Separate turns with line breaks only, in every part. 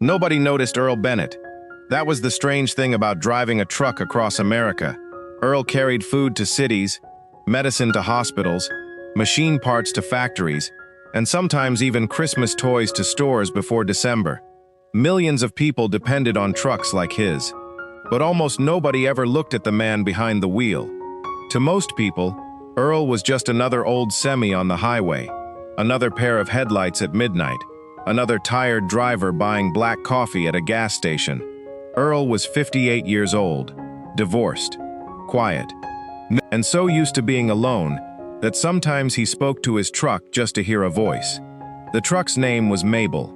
Nobody noticed Earl Bennett. That was the strange thing about driving a truck across America. Earl carried food to cities, medicine to hospitals, machine parts to factories, and sometimes even Christmas toys to stores before December. Millions of people depended on trucks like his. But almost nobody ever looked at the man behind the wheel. To most people, Earl was just another old semi on the highway, another pair of headlights at midnight, another tired driver buying black coffee at a gas station. Earl was 58 years old, divorced, quiet, and so used to being alone that sometimes he spoke to his truck just to hear a voice. The truck's name was Mabel.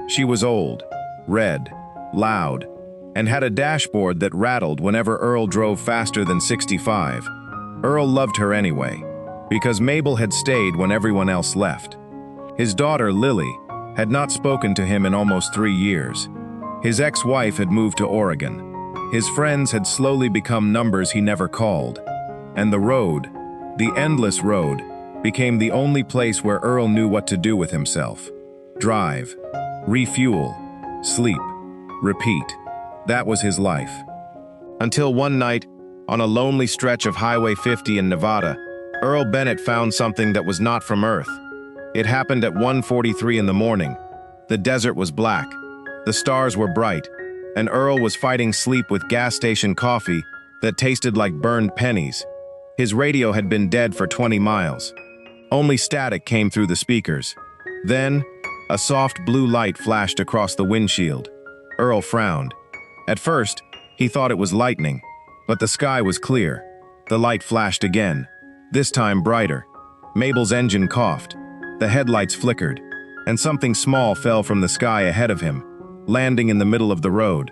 She was old, red, loud, and had a dashboard that rattled whenever Earl drove faster than 65. Earl loved her anyway, because Mabel had stayed when everyone else left. His daughter, Lily, had not spoken to him in almost 3 years. His ex-wife had moved to Oregon. His friends had slowly become numbers he never called. And the road, the endless road, became the only place where Earl knew what to do with himself. Drive, refuel, sleep, repeat. That was his life. Until one night, on a lonely stretch of Highway 50 in Nevada, Earl Bennett found something that was not from Earth. It happened at 1:43 in the morning. The desert was black, the stars were bright, and Earl was fighting sleep with gas station coffee that tasted like burned pennies. His radio had been dead for 20 miles. Only static came through the speakers. Then, a soft blue light flashed across the windshield. Earl frowned. At first, he thought it was lightning, but the sky was clear. The light flashed again, this time brighter. Mabel's engine coughed. The headlights flickered, and something small fell from the sky ahead of him, landing in the middle of the road.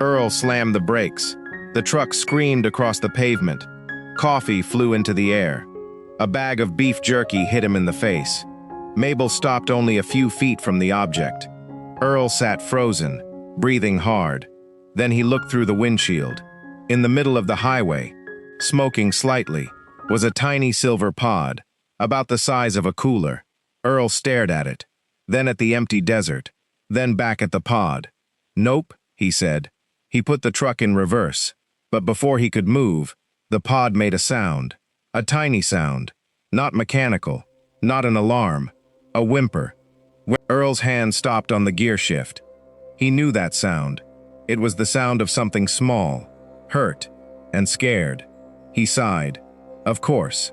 Earl slammed the brakes. The truck screamed across the pavement. Coffee flew into the air. A bag of beef jerky hit him in the face. Mabel stopped only a few feet from the object. Earl sat frozen, breathing hard. Then he looked through the windshield. In the middle of the highway, smoking slightly, was a tiny silver pod, about the size of a cooler. Earl stared at it, then at the empty desert, then back at the pod. "Nope," he said. He put the truck in reverse, but before he could move, the pod made a sound, a tiny sound, not mechanical, not an alarm, a whimper. Earl's hand stopped on the gear shift. He knew that sound. It was the sound of something small, hurt, and scared. He sighed. Of course.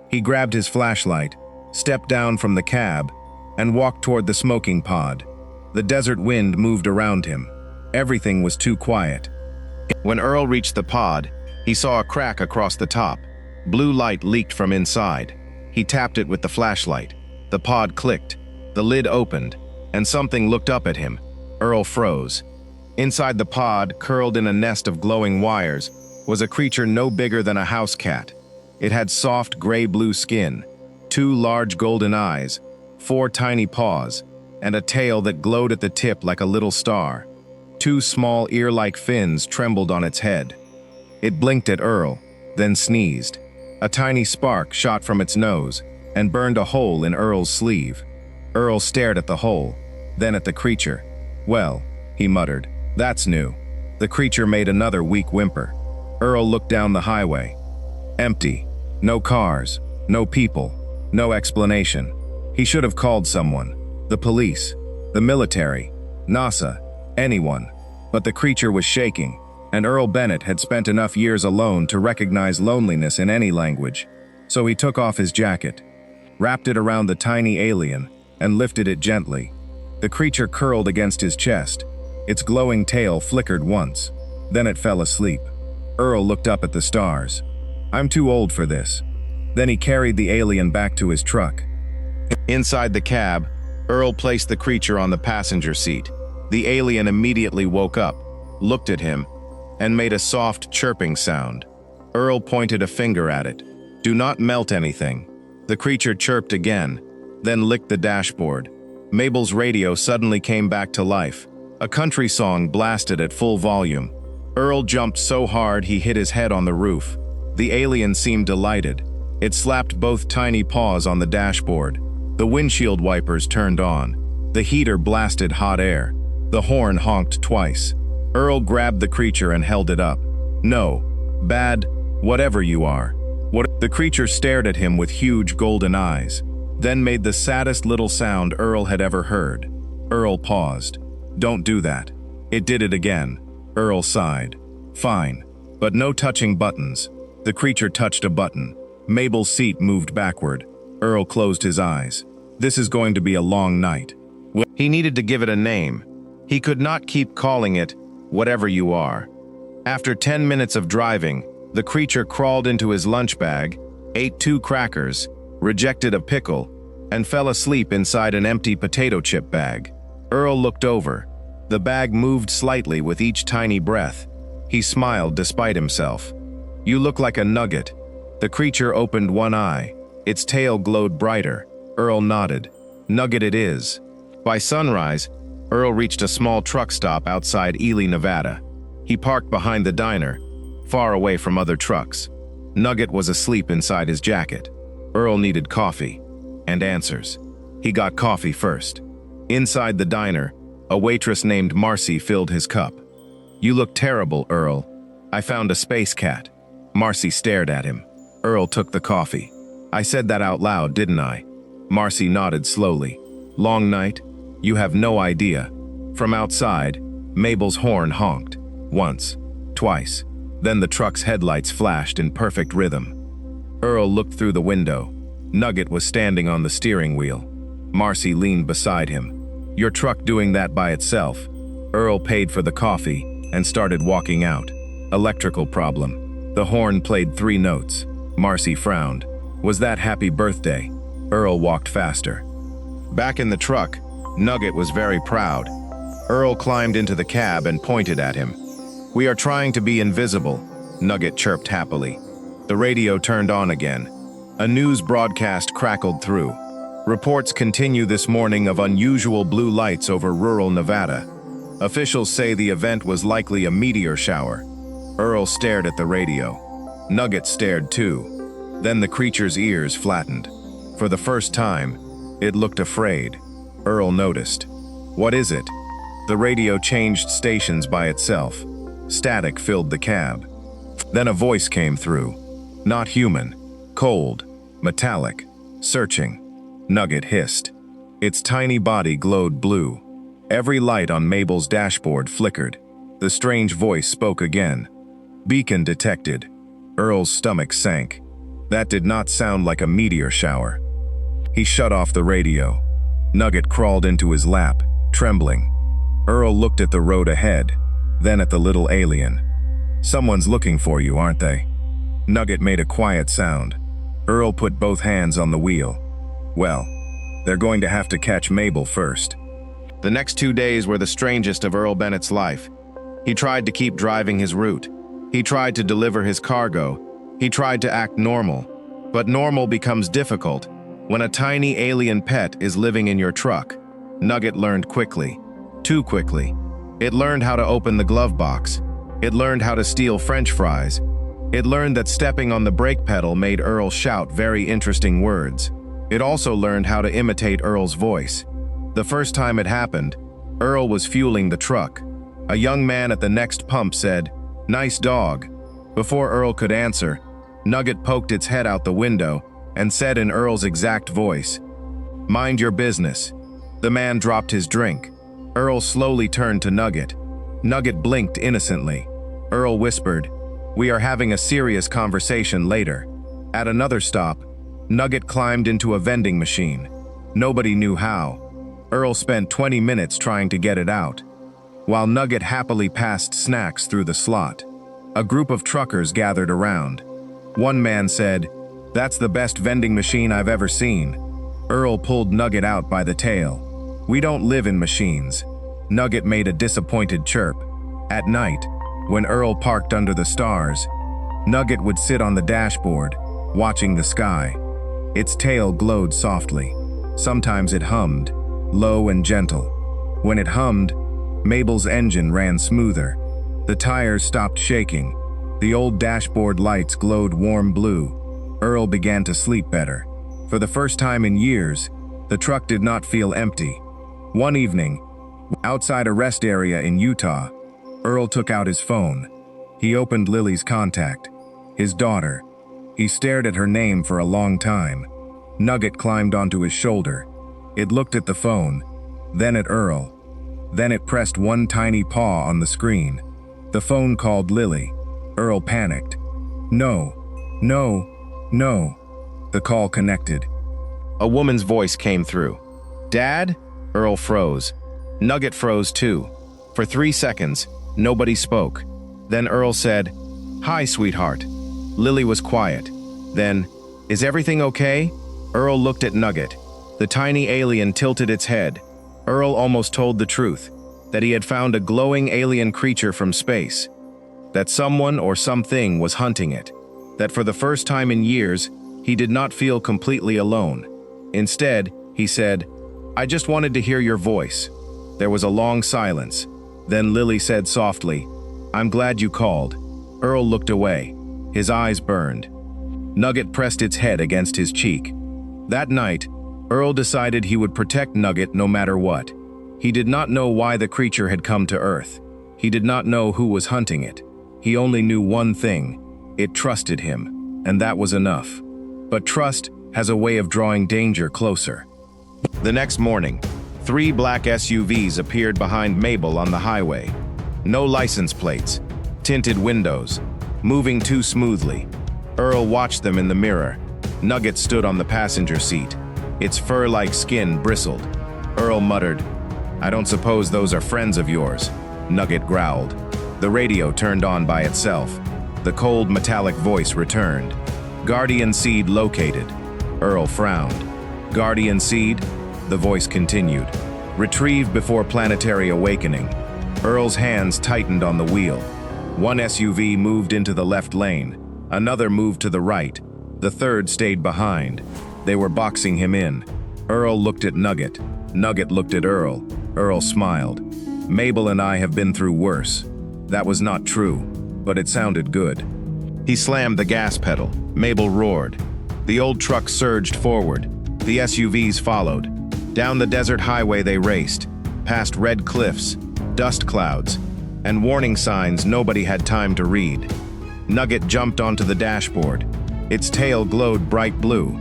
He grabbed his flashlight, stepped down from the cab, and walked toward the smoking pod. The desert wind moved around him. Everything was too quiet. When Earl reached the pod, he saw a crack across the top. Blue light leaked from inside. He tapped it with the flashlight. The pod clicked. The lid opened, and something looked up at him. Earl froze. Inside the pod, curled in a nest of glowing wires, was a creature no bigger than a house cat. It had soft gray-blue skin, 2 large golden eyes, 4 tiny paws, and a tail that glowed at the tip like a little star. 2 small ear-like fins trembled on its head. It blinked at Earl, then sneezed. A tiny spark shot from its nose and burned a hole in Earl's sleeve. Earl stared at the hole, then at the creature. "Well," he muttered, "that's new." The creature made another weak whimper. Earl looked down the highway. Empty. No cars, no people, no explanation. He should have called someone. The police, the military, NASA, anyone. But the creature was shaking, and Earl Bennett had spent enough years alone to recognize loneliness in any language. So he took off his jacket, wrapped it around the tiny alien, and lifted it gently. The creature curled against his chest. Its glowing tail flickered once. Then it fell asleep. Earl looked up at the stars. "I'm too old for this." Then he carried the alien back to his truck. Inside the cab, Earl placed the creature on the passenger seat. The alien immediately woke up, looked at him, and made a soft chirping sound. Earl pointed a finger at it. "Do not melt anything." The creature chirped again, then licked the dashboard. Mabel's radio suddenly came back to life. A country song blasted at full volume. Earl jumped so hard he hit his head on the roof. The alien seemed delighted. It slapped both tiny paws on the dashboard. The windshield wipers turned on. The heater blasted hot air. The horn honked twice. Earl grabbed the creature and held it up. "No. Bad, whatever you are." The creature stared at him with huge golden eyes, then made the saddest little sound Earl had ever heard. Earl paused. "Don't do that." It did it again. Earl sighed. "Fine, but no touching buttons." The creature touched a button. Mabel's seat moved backward. Earl closed his eyes. This is going to be a long night. He needed to give it a name. He could not keep calling it whatever you are. After 10 minutes of driving, the creature crawled into his lunch bag, ate 2 crackers, rejected a pickle, and fell asleep inside an empty potato chip bag. Earl looked over. The bag moved slightly with each tiny breath. He smiled despite himself. "You look like a nugget." The creature opened one eye. Its tail glowed brighter. Earl nodded. "Nugget it is." By sunrise, Earl reached a small truck stop outside Ely, Nevada. He parked behind the diner, far away from other trucks. Nugget was asleep inside his jacket. Earl needed coffee and answers. He got coffee first. Inside the diner, a waitress named Marcy filled his cup. "You look terrible, Earl. I found a space cat." Marcy stared at him. Earl took the coffee. "I said that out loud, didn't I?" Marcy nodded slowly. "Long night? You have no idea." From outside, Mabel's horn honked. Once, twice. Then the truck's headlights flashed in perfect rhythm. Earl looked through the window. Nugget was standing on the steering wheel. Marcy leaned beside him. "Your truck doing that by itself." Earl paid for the coffee and started walking out. Electrical problem. The horn played 3 notes. Marcy frowned. Was that happy birthday? Earl walked faster. Back in the truck, Nugget was very proud. Earl climbed into the cab and pointed at him. "We are trying to be invisible," Nugget chirped happily. The radio turned on again. A news broadcast crackled through. "Reports continue this morning of unusual blue lights over rural Nevada. Officials say the event was likely a meteor shower." Earl stared at the radio. Nugget stared too. Then the creature's ears flattened. For the first time, it looked afraid. Earl noticed. "What is it?" The radio changed stations by itself. Static filled the cab. Then a voice came through. Not human. Cold. Metallic. Searching. Nugget hissed. Its tiny body glowed blue. Every light on Mabel's dashboard flickered. The strange voice spoke again. "Beacon detected." Earl's stomach sank. That did not sound like a meteor shower. He shut off the radio. Nugget crawled into his lap, trembling. Earl looked at the road ahead, then at the little alien. "Someone's looking for you, aren't they?" Nugget made a quiet sound. Earl put both hands on the wheel. "Well, they're going to have to catch Mabel first." The next 2 days were the strangest of Earl Bennett's life. He tried to keep driving his route. He tried to deliver his cargo. He tried to act normal. But normal becomes difficult when a tiny alien pet is living in your truck. Nugget learned quickly. Too quickly. It learned how to open the glove box. It learned how to steal French fries. It learned that stepping on the brake pedal made Earl shout very interesting words. It also learned how to imitate Earl's voice. The first time it happened, Earl was fueling the truck. A young man at the next pump said, "Nice dog." Before Earl could answer, Nugget poked its head out the window and said in Earl's exact voice, "Mind your business." The man dropped his drink. Earl slowly turned to Nugget. Nugget blinked innocently. Earl whispered, "We are having a serious conversation later." At another stop, Nugget climbed into a vending machine. Nobody knew how. Earl spent 20 minutes trying to get it out, while Nugget happily passed snacks through the slot. A group of truckers gathered around. One man said, "That's the best vending machine I've ever seen." Earl pulled Nugget out by the tail. "We don't live in machines." Nugget made a disappointed chirp. At night, when Earl parked under the stars, Nugget would sit on the dashboard, watching the sky. Its tail glowed softly. Sometimes it hummed, low and gentle. When it hummed, Mabel's engine ran smoother. The tires stopped shaking. The old dashboard lights glowed warm blue. Earl began to sleep better. For the first time in years, the truck did not feel empty. One evening, Outside a rest area in Utah, Earl took out his phone. He opened Lily's contact, his daughter. He stared at her name for a long time. Nugget climbed onto his shoulder. It looked at the phone, then at Earl. Then it pressed one tiny paw on the screen. The phone called Lily. Earl panicked. No, no, no. The call connected. A woman's voice came through. Dad? Earl froze. Nugget froze too. For 3 seconds, nobody spoke. Then Earl said, "Hi, sweetheart." Lily was quiet. Then, "Is everything okay?" Earl looked at Nugget. The tiny alien tilted its head. Earl almost told the truth, that he had found a glowing alien creature from space, that someone or something was hunting it, that for the first time in years, he did not feel completely alone. Instead, he said, "I just wanted to hear your voice." There was a long silence. Then Lily said softly, "I'm glad you called." Earl looked away. His eyes burned. Nugget pressed its head against his cheek. That night, Earl decided he would protect Nugget no matter what. He did not know why the creature had come to Earth. He did not know who was hunting it. He only knew one thing: it trusted him, and that was enough. But trust has a way of drawing danger closer. The next morning, 3 black SUVs appeared behind Mabel on the highway. No license plates, tinted windows, moving too smoothly. Earl watched them in the mirror. Nugget stood on the passenger seat. Its fur-like skin bristled. Earl muttered, "I don't suppose those are friends of yours." Nugget growled. The radio turned on by itself. The cold metallic voice returned. "Guardian seed located." Earl frowned. "Guardian seed?" The voice continued. "Retrieve before planetary awakening." Earl's hands tightened on the wheel. One SUV moved into the left lane. Another moved to the right. The third stayed behind. They were boxing him in. Earl looked at Nugget. Nugget looked at Earl. Earl smiled. "Mabel and I have been through worse." That was not true, but it sounded good. He slammed the gas pedal. Mabel roared. The old truck surged forward. The SUVs followed. Down the desert highway they raced, past red cliffs, dust clouds, and warning signs nobody had time to read. Nugget jumped onto the dashboard. Its tail glowed bright blue.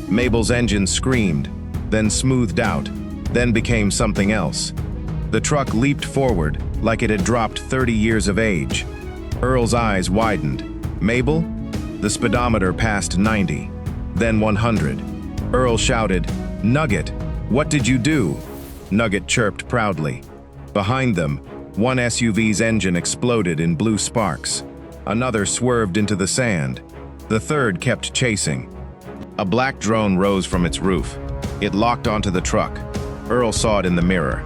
Mabel's engine screamed, then smoothed out, then became something else. The truck leaped forward like it had dropped 30 years of age. Earl's eyes widened. "Mabel?" The speedometer passed 90, then 100. Earl shouted, "Nugget, what did you do?" Nugget chirped proudly. Behind them, one SUV's engine exploded in blue sparks. Another swerved into the sand. The third kept chasing. A black drone rose from its roof. It locked onto the truck. Earl saw it in the mirror.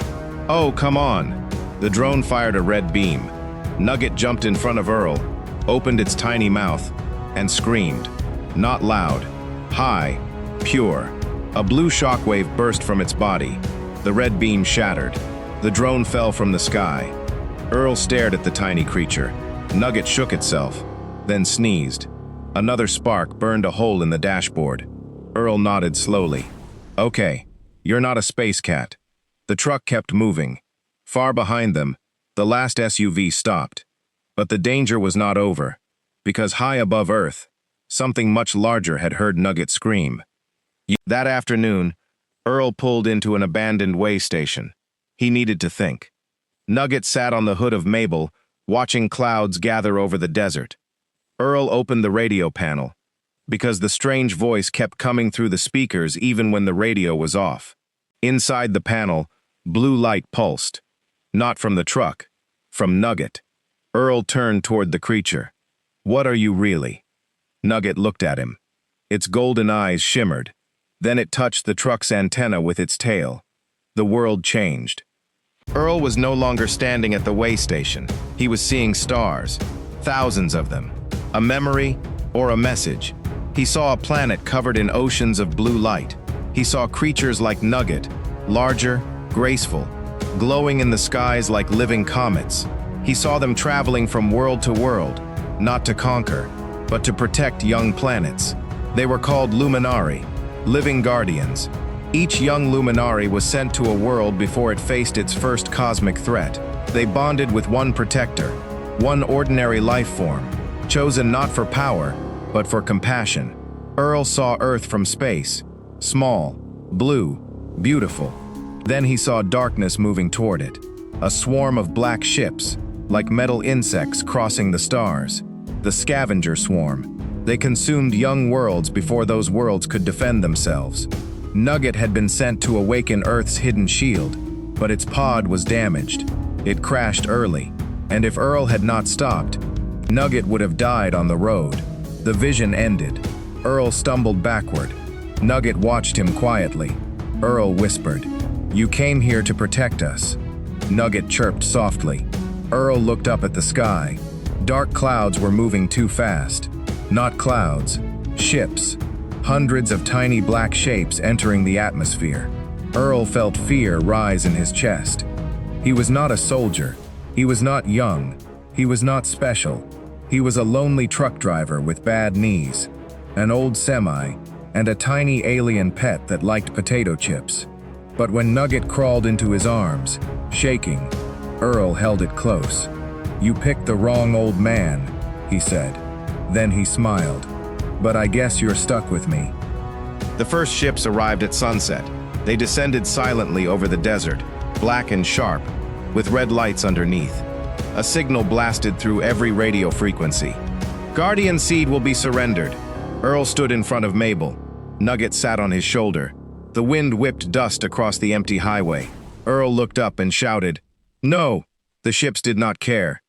"Oh, come on!" The drone fired a red beam. Nugget jumped in front of Earl, opened its tiny mouth, and screamed. Not loud. High. Pure. A blue shockwave burst from its body. The red beam shattered. The drone fell from the sky. Earl stared at the tiny creature. Nugget shook itself, then sneezed. Another spark burned a hole in the dashboard. Earl nodded slowly. "Okay, you're not a space cat." The truck kept moving. Far behind them, the last SUV stopped. But the danger was not over, because high above Earth, something much larger had heard Nugget scream. That afternoon, Earl pulled into an abandoned way station. He needed to think. Nugget sat on the hood of Mabel, watching clouds gather over the desert. Earl opened the radio panel, because the strange voice kept coming through the speakers even when the radio was off. Inside the panel, blue light pulsed. Not from the truck, from Nugget. Earl turned toward the creature. "What are you really?" Nugget looked at him. Its golden eyes shimmered. Then it touched the truck's antenna with its tail. The world changed. Earl was no longer standing at the way station. He was seeing stars, thousands of them. A memory or a message. He saw a planet covered in oceans of blue light. He saw creatures like Nugget, larger, graceful, glowing in the skies like living comets. He saw them traveling from world to world, not to conquer, but to protect young planets. They were called Luminari, living guardians. Each young luminary was sent to a world before it faced its first cosmic threat. They bonded with one protector, one ordinary life form, chosen not for power, but for compassion. Earl saw Earth from space, small, blue, beautiful. Then he saw darkness moving toward it, a swarm of black ships, like metal insects crossing the stars. The scavenger swarm. They consumed young worlds before those worlds could defend themselves. Nugget had been sent to awaken Earth's hidden shield, but its pod was damaged. It crashed early, and if Earl had not stopped, Nugget would have died on the road. The vision ended. Earl stumbled backward. Nugget watched him quietly. Earl whispered, "You came here to protect us." Nugget chirped softly. Earl looked up at the sky. Dark clouds were moving too fast. Not clouds, ships. Hundreds of tiny black shapes entering the atmosphere. Earl felt fear rise in his chest. He was not a soldier. He was not young. He was not special. He was a lonely truck driver with bad knees, an old semi, and a tiny alien pet that liked potato chips. But when Nugget crawled into his arms, shaking, Earl held it close. "You picked the wrong old man," he said. Then he smiled. "But I guess you're stuck with me." The first ships arrived at sunset. They descended silently over the desert, black and sharp, with red lights underneath. A signal blasted through every radio frequency. "Guardian Seed will be surrendered." Earl stood in front of Mabel. Nugget sat on his shoulder. The wind whipped dust across the empty highway. Earl looked up and shouted, "No!" The ships did not care.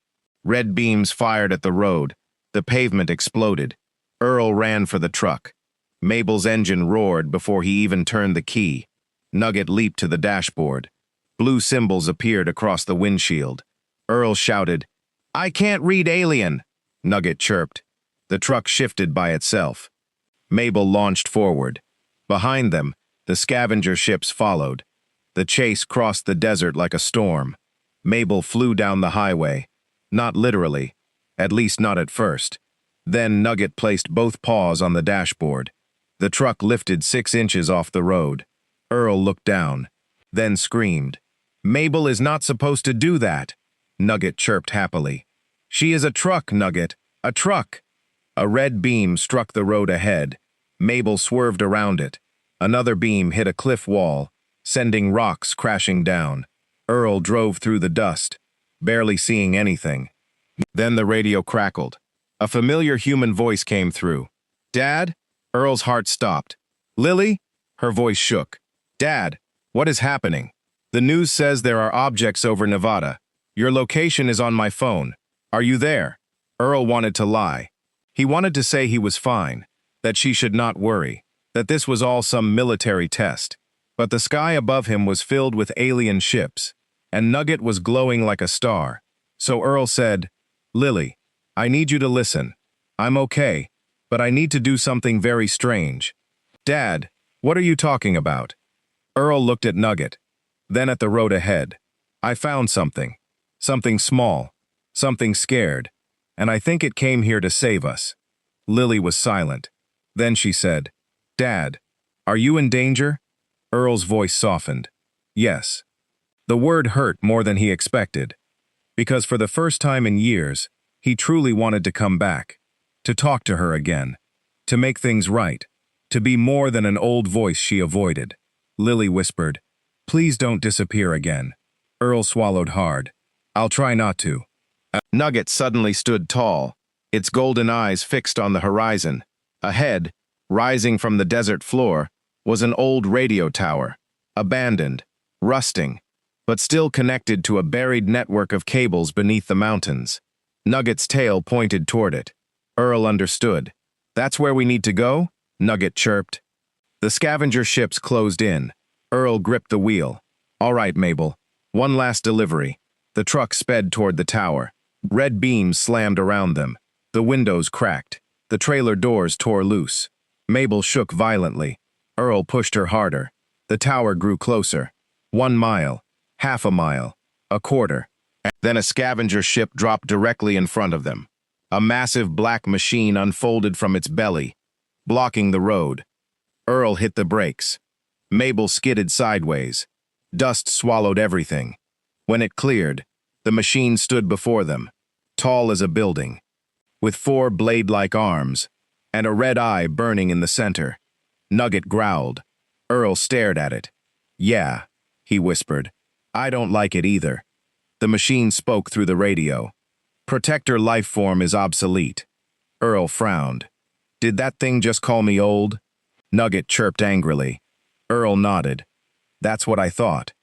Red beams fired at the road. The pavement exploded. Earl ran for the truck. Mabel's engine roared before he even turned the key. Nugget leaped to the dashboard. Blue symbols appeared across the windshield. Earl shouted, "I can't read alien!" Nugget chirped. The truck shifted by itself. Mabel launched forward. Behind them, the scavenger ships followed. The chase crossed the desert like a storm. Mabel flew down the highway. Not literally, at least not at first. Then Nugget placed both paws on the dashboard. The truck lifted 6 inches off the road. Earl looked down, then screamed, "Mabel is not supposed to do that!" Nugget chirped happily. "She is a truck, Nugget, a truck!" A red beam struck the road ahead. Mabel swerved around it. Another beam hit a cliff wall, sending rocks crashing down. Earl drove through the dust, barely seeing anything. Then the radio crackled. A familiar human voice came through. "Dad?" Earl's heart stopped. "Lily?" Her voice shook. "Dad, what is happening?" "The news says there are objects over Nevada. Your location is on my phone. Are you there?" Earl wanted to lie. He wanted to say he was fine, that she should not worry, that this was all some military test. But the sky above him was filled with alien ships, and Nugget was glowing like a star. So Earl said, "Lily, I need you to listen. I'm okay, but I need to do something very strange." "Dad, what are you talking about?" Earl looked at Nugget, then at the road ahead. "I found something. Something small. Something scared. And I think it came here to save us." Lily was silent. Then she said, "Dad, are you in danger?" Earl's voice softened. "Yes." The word hurt more than he expected, because for the first time in years, he truly wanted to come back, to talk to her again, to make things right, to be more than an old voice she avoided. Lily whispered, "Please don't disappear again." Earl swallowed hard. "I'll try not to." Nugget suddenly stood tall, its golden eyes fixed on the horizon. Ahead, rising from the desert floor, was an old radio tower, abandoned, rusting, but still connected to a buried network of cables beneath the mountains. Nugget's tail pointed toward it. Earl understood. "That's where we need to go?" Nugget chirped. The scavenger ships closed in. Earl gripped the wheel. "All right, Mabel. One last delivery." The truck sped toward the tower. Red beams slammed around them. The windows cracked. The trailer doors tore loose. Mabel shook violently. Earl pushed her harder. The tower grew closer. 1 mile, half a mile, a quarter. Then a scavenger ship dropped directly in front of them. A massive black machine unfolded from its belly, blocking the road. Earl hit the brakes. Mabel skidded sideways. Dust swallowed everything. When it cleared, the machine stood before them, tall as a building, with 4 blade-like arms, and a red eye burning in the center. Nugget growled. Earl stared at it. "Yeah," he whispered. "I don't like it either." The machine spoke through the radio. "Protector life form is obsolete." Earl frowned. "Did that thing just call me old?" Nugget chirped angrily. Earl nodded. "That's what I thought."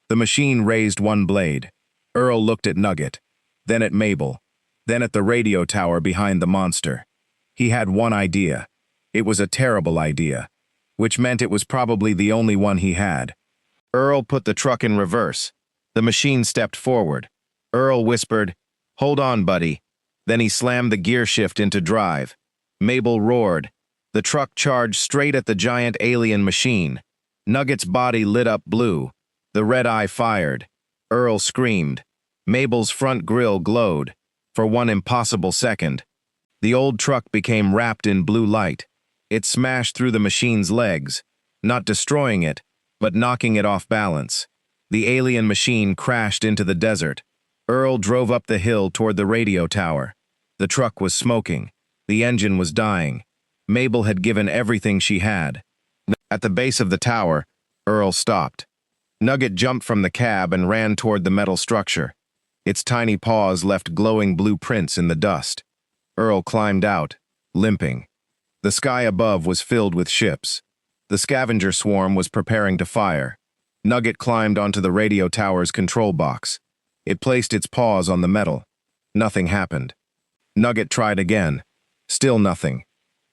The machine raised one blade. Earl looked at Nugget, then at Mabel, then at the radio tower behind the monster. He had one idea. It was a terrible idea, which meant it was probably the only one he had. Earl put the truck in reverse. The machine stepped forward. Earl whispered, "Hold on, buddy." Then he slammed the gear shift into drive. Mabel roared. The truck charged straight at the giant alien machine. Nugget's body lit up blue. The red eye fired. Earl screamed. Mabel's front grille glowed. For one impossible second, the old truck became wrapped in blue light. It smashed through the machine's legs, not destroying it, but knocking it off balance. The alien machine crashed into the desert. Earl drove up the hill toward the radio tower. The truck was smoking. The engine was dying. Mabel had given everything she had. At the base of the tower, Earl stopped. Nugget jumped from the cab and ran toward the metal structure. Its tiny paws left glowing blue prints in the dust. Earl climbed out, limping. The sky above was filled with ships. The scavenger swarm was preparing to fire. Nugget climbed onto the radio tower's control box. It placed its paws on the metal. Nothing happened. Nugget tried again. Still nothing.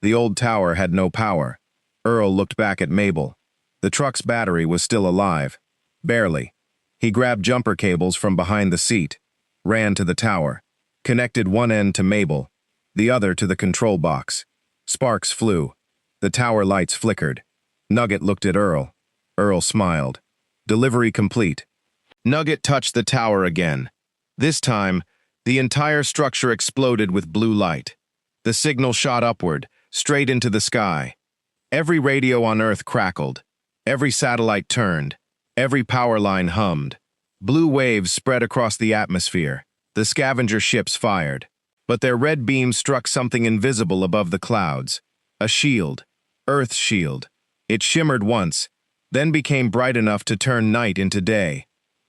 The old tower had no power. Earl looked back at Mabel. The truck's battery was still alive. Barely. He grabbed jumper cables from behind the seat, ran to the tower, connected one end to Mabel, the other to the control box. Sparks flew. The tower lights flickered. Nugget looked at Earl. Earl smiled. Delivery complete. Nugget touched the tower again. This time, the entire structure exploded with blue light. The signal shot upward, straight into the sky. Every radio on Earth crackled. Every satellite turned. Every power line hummed. Blue waves spread across the atmosphere. The scavenger ships fired. But their red beams struck something invisible above the clouds. A shield. Earth's shield. It shimmered once, then became bright enough to turn night into day.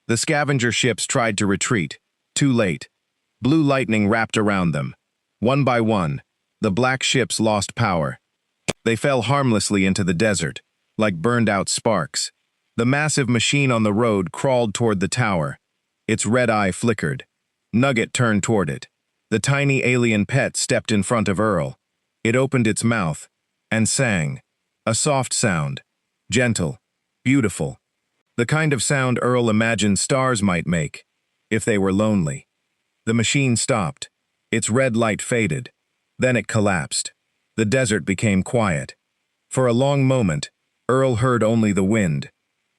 The scavenger ships tried to retreat. Too late. Blue lightning wrapped around them. One by one, the black ships lost power. They fell harmlessly into the desert, like burned-out sparks. The massive machine on the road crawled toward the tower. Its red eye flickered. Nugget turned toward it. The tiny alien pet stepped in front of Earl. It opened its mouth and sang. A soft sound. Gentle. Beautiful. The kind of sound Earl imagined stars might make, if they were lonely. The machine stopped. Its red light faded. Then it collapsed. The desert became quiet. For a long moment, Earl heard only the wind.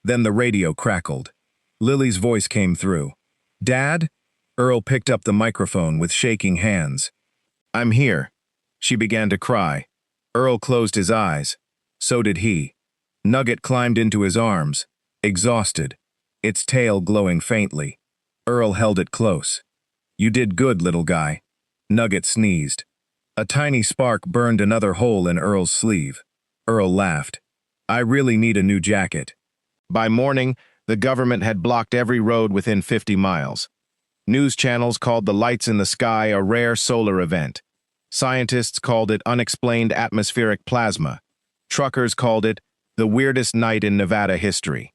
Then the radio crackled. Lily's voice came through. "Dad?" Earl picked up the microphone with shaking hands. "I'm here." She began to cry. Earl closed his eyes. So did he. Nugget climbed into his arms, exhausted, its tail glowing faintly. Earl held it close. "You did good, little guy." Nugget sneezed. A tiny spark burned another hole in Earl's sleeve. Earl laughed. "I really need a new jacket." By morning, the government had blocked every road within 50 miles. News channels called the lights in the sky a rare solar event. Scientists called it unexplained atmospheric plasma. Truckers called it the weirdest night in Nevada history.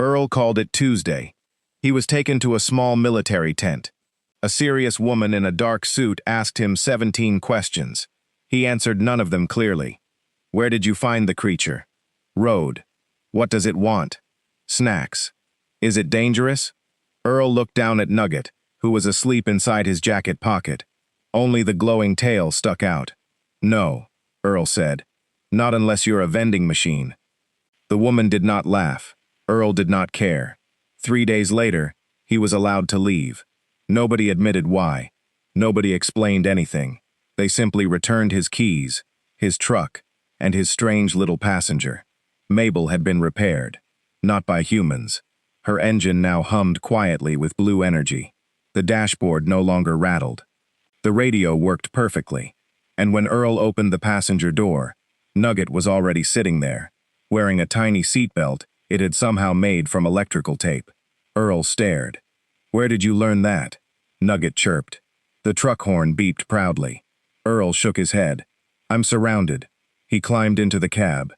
Earl called it Tuesday. He was taken to a small military tent. A serious woman in a dark suit asked him 17 questions. He answered none of them clearly. Where did you find the creature? Road. What does it want? Snacks. Is it dangerous? Earl looked down at Nugget, who was asleep inside his jacket pocket. Only the glowing tail stuck out. No, Earl said. Not unless you're a vending machine. The woman did not laugh. Earl did not care. 3 days later, he was allowed to leave. Nobody admitted why. Nobody explained anything. They simply returned his keys, his truck, and his strange little passenger. Mabel had been repaired, not by humans. Her engine now hummed quietly with blue energy. The dashboard no longer rattled. The radio worked perfectly, and when Earl opened the passenger door, Nugget was already sitting there, wearing a tiny seatbelt it had somehow made from electrical tape. Earl stared. "Where did you learn that?" Nugget chirped. The truck horn beeped proudly. Earl shook his head. "I'm surrounded." He climbed into the cab.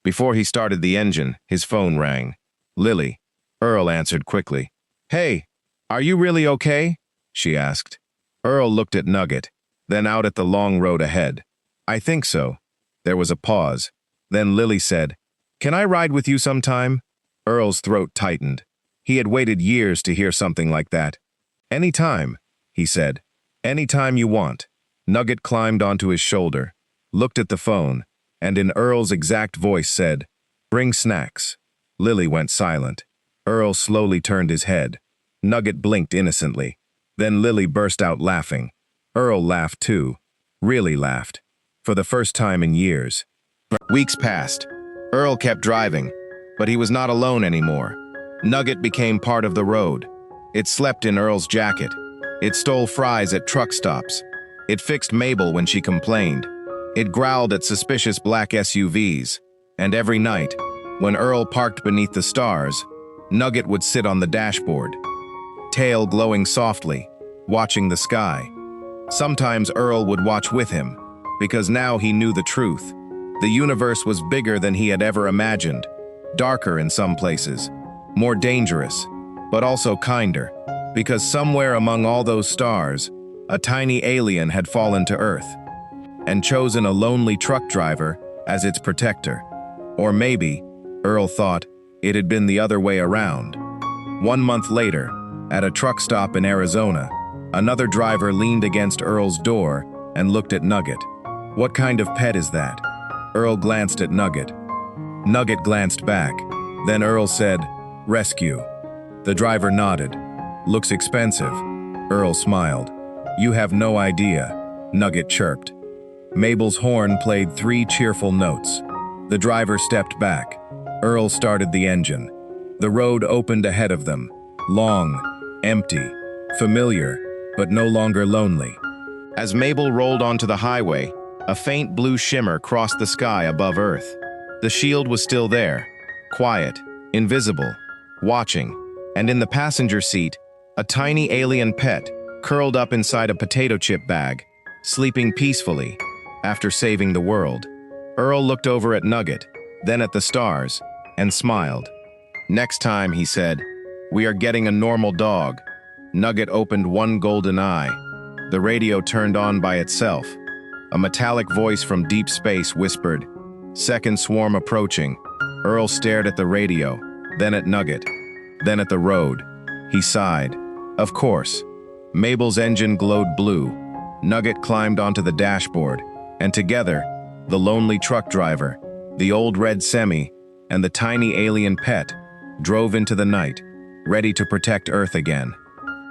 Before he started the engine, his phone rang. Lily. Earl answered quickly. "Hey, are you really okay?" she asked. Earl looked at Nugget, then out at the long road ahead. "I think so." There was a pause. Then Lily said, "Can I ride with you sometime?" Earl's throat tightened. He had waited years to hear something like that. "Anytime," he said. "Anytime you want." Nugget climbed onto his shoulder, looked at the phone, and in Earl's exact voice said, "Bring snacks." Lily went silent. Earl slowly turned his head. Nugget blinked innocently. Then Lily burst out laughing. Earl laughed too. Really laughed. For the first time in years. Weeks passed. Earl kept driving, but he was not alone anymore. Nugget became part of the road. It slept in Earl's jacket. It stole fries at truck stops. It fixed Mabel when she complained. It growled at suspicious black SUVs. And every night, when Earl parked beneath the stars, Nugget would sit on the dashboard, tail glowing softly, watching the sky. Sometimes Earl would watch with him, because now he knew the truth. The universe was bigger than he had ever imagined, darker in some places, more dangerous, but also kinder, because somewhere among all those stars, a tiny alien had fallen to Earth and chosen a lonely truck driver as its protector. Or maybe, Earl thought, it had been the other way around. 1 month later, at a truck stop in Arizona, another driver leaned against Earl's door and looked at Nugget. "What kind of pet is that?" Earl glanced at Nugget. Nugget glanced back. Then Earl said, "Rescue." The driver nodded. "Looks expensive." Earl smiled. "You have no idea," Nugget chirped. Mabel's horn played 3 cheerful notes. The driver stepped back. Earl started the engine. The road opened ahead of them, long, empty, familiar, but no longer lonely. As Mabel rolled onto the highway, a faint blue shimmer crossed the sky above Earth. The shield was still there, quiet, invisible, watching, and in the passenger seat, a tiny alien pet curled up inside a potato chip bag, sleeping peacefully after saving the world. Earl looked over at Nugget, then at the stars, and smiled. "Next time," he said, "we are getting a normal dog." Nugget opened one golden eye. The radio turned on by itself. A metallic voice from deep space whispered, "Second swarm approaching." Earl stared at the radio, then at Nugget, then at the road. He sighed. Of course. Mabel's engine glowed blue. Nugget climbed onto the dashboard, and together, the lonely truck driver, the old red semi, and the tiny alien pet drove into the night, ready to protect Earth again.